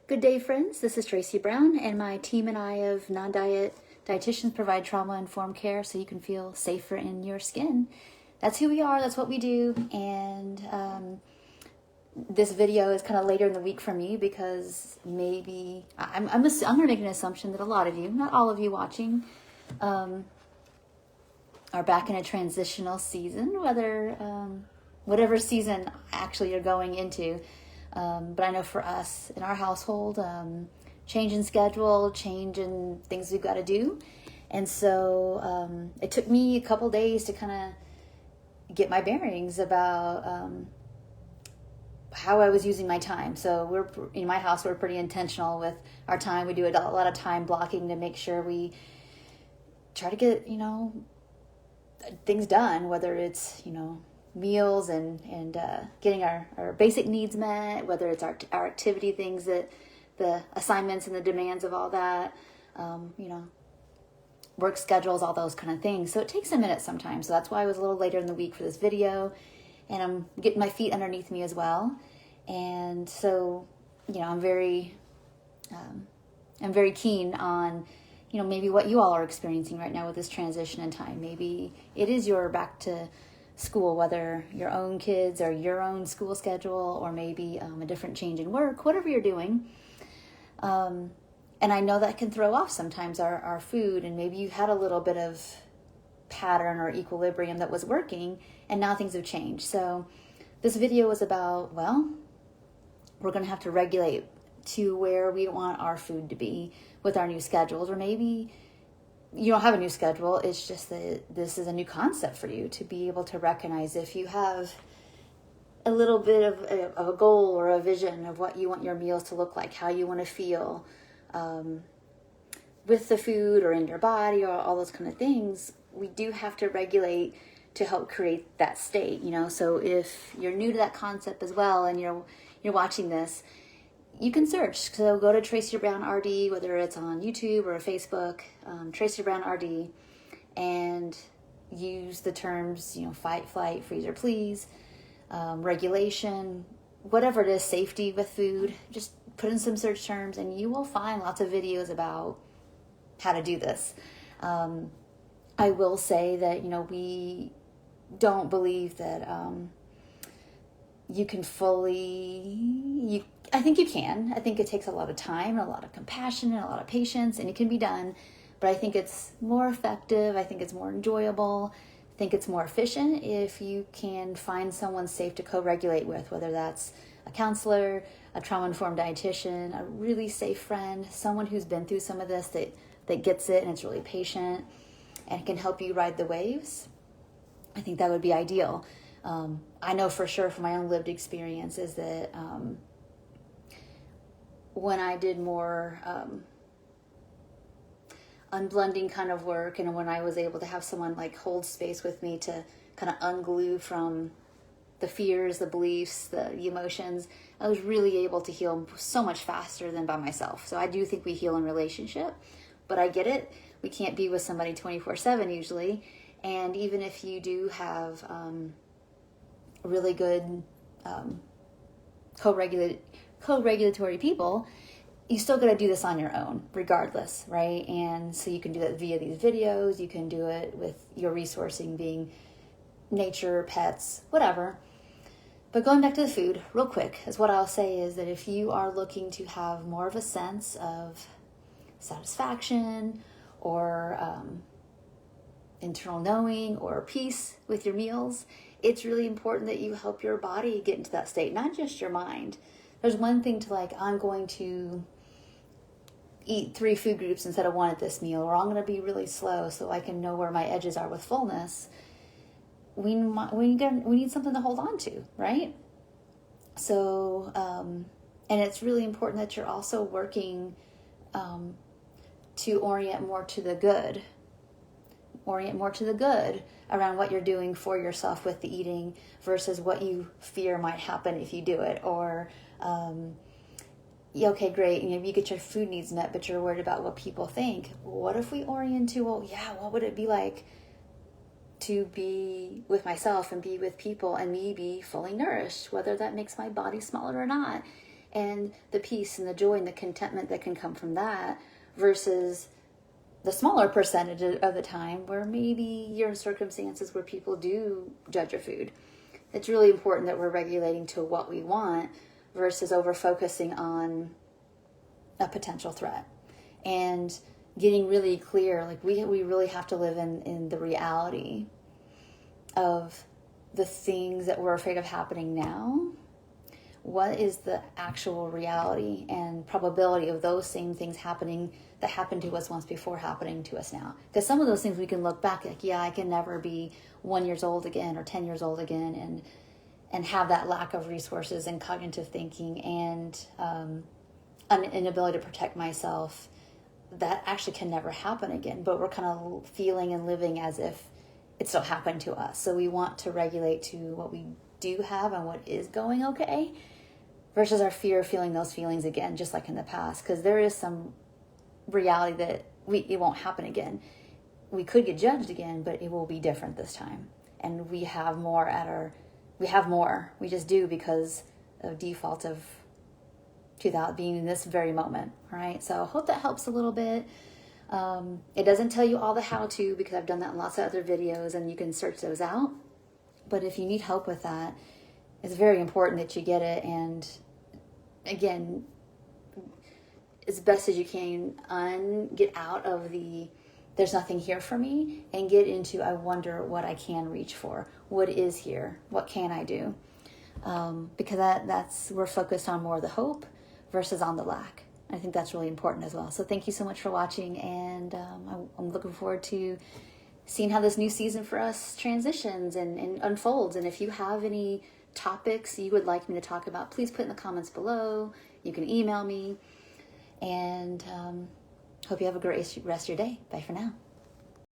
Good day, friends. This is Tracy Brown, and my team and I of non-diet dietitians provide trauma-informed care so you can feel safer in your skin. That's who we are. That's what we do. And this video is kind of later in the week for me because maybe I'm going to make an assumption that a lot of you, not all of you watching, are back in a transitional season, whatever season actually you're going into. But I know for us in our household, change in schedule, change in things we've got to do. And so it took me a couple days to kind of get my bearings about how I was using my time. So in my house, we're pretty intentional with our time. We do a lot of time blocking to make sure we try to get, things done, whether it's, meals and getting our basic needs met, whether it's our activity things, that the assignments and the demands of all that, work schedules, all those kind of things. So it takes a minute sometimes. So that's why I was a little later in the week for this video, and I'm getting my feet underneath me as well. And so, I'm very keen on, maybe what you all are experiencing right now with this transition in time. Maybe it is your back to school, whether your own kids or your own school schedule, or maybe a different change in work, whatever you're doing. And I know that can throw off sometimes our food, and maybe you had a little bit of pattern or equilibrium that was working, and now things have changed. So this video is about, we're going to have to regulate to where we want our food to be with our new schedules, or maybe you don't have a new schedule. It's just that this is a new concept for you to be able to recognize if you have a little bit of a goal or a vision of what you want your meals to look like, how you want to feel with the food or in your body or all those kind of things. We do have to regulate to help create that state, So if you're new to that concept as well and you're watching this, you can search. So go to Tracy Brown RD, whether it's on YouTube or Facebook, Tracy Brown RD, and use the terms, fight, flight, freeze or please, regulation, whatever it is, safety with food. Just put in some search terms and you will find lots of videos about how to do this. I will say that, we don't believe that you can fully... I think you can. I think it takes a lot of time and a lot of compassion and a lot of patience, and it can be done. But I think it's more effective. I think it's more enjoyable. I think it's more efficient if you can find someone safe to co-regulate with, whether that's a counselor, a trauma-informed dietitian, a really safe friend, someone who's been through some of this that gets it and it's really patient and can help you ride the waves. I think that would be ideal. I know for sure from my own lived experience is that when I did more unblending kind of work, and when I was able to have someone like hold space with me to kind of unglue from the fears, the beliefs, the emotions, I was really able to heal so much faster than by myself. So I do think we heal in relationship, but I get it. We can't be with somebody 24/7 usually. And even if you do have really good co-regulatory people, you still got to do this on your own regardless, right? And so you can do that via these videos. You can do it with your resourcing being nature, pets, whatever. But going back to the food real quick, is what I'll say is that if you are looking to have more of a sense of satisfaction or internal knowing or peace with your meals, it's really important that you help your body get into that state, not just your mind. There's one thing to I'm going to eat 3 food groups instead of 1 at this meal, or I'm going to be really slow so I can know where my edges are with fullness. We need something to hold on to, right? So, and it's really important that you're also working to orient more to the good around what you're doing for yourself with the eating versus what you fear might happen if you do it. Or, okay, great, you get your food needs met, but you're worried about what people think. What if we orient to, what would it be like to be with myself and be with people and me be fully nourished, whether that makes my body smaller or not? and the peace and the joy and the contentment that can come from that, versus the smaller percentage of the time where maybe you're in circumstances where people do judge your food. It's really important that we're regulating to what we want versus over focusing on a potential threat, and getting really clear. Like we really have to live in the reality of the things that we're afraid of happening now. What is the actual reality and probability of those same things happening that happened to us once before happening to us now? Because some of those things we can look back like, yeah, I can never be 1 year old again or 10 years old again, and have that lack of resources and cognitive thinking and an inability to protect myself. That actually can never happen again, but we're kind of feeling and living as if it still happened to us. So we want to regulate to what we do have and what is going okay, versus our fear of feeling those feelings again, just like in the past, because there is some reality that it won't happen again. We could get judged again, but it will be different this time, and we have more. We just do, because of default of 2000 being in this very moment. All right, so I hope that helps a little bit. It doesn't tell you all the how-to, because I've done that in lots of other videos, and you can search those out. But if you need help with that, it's very important that you get it. And again, as best as you can, get out of the there's nothing here for me, and get into I wonder what I can reach for. What is here? What can I do? Because that's we're focused on more of the hope versus on the lack. I think that's really important as well. So thank you so much for watching, and I'm looking forward to seeing how this new season for us transitions and unfolds. And if you have any topics you would like me to talk about, please put in the comments below. You can email me, and hope you have a great rest of your day. Bye for now.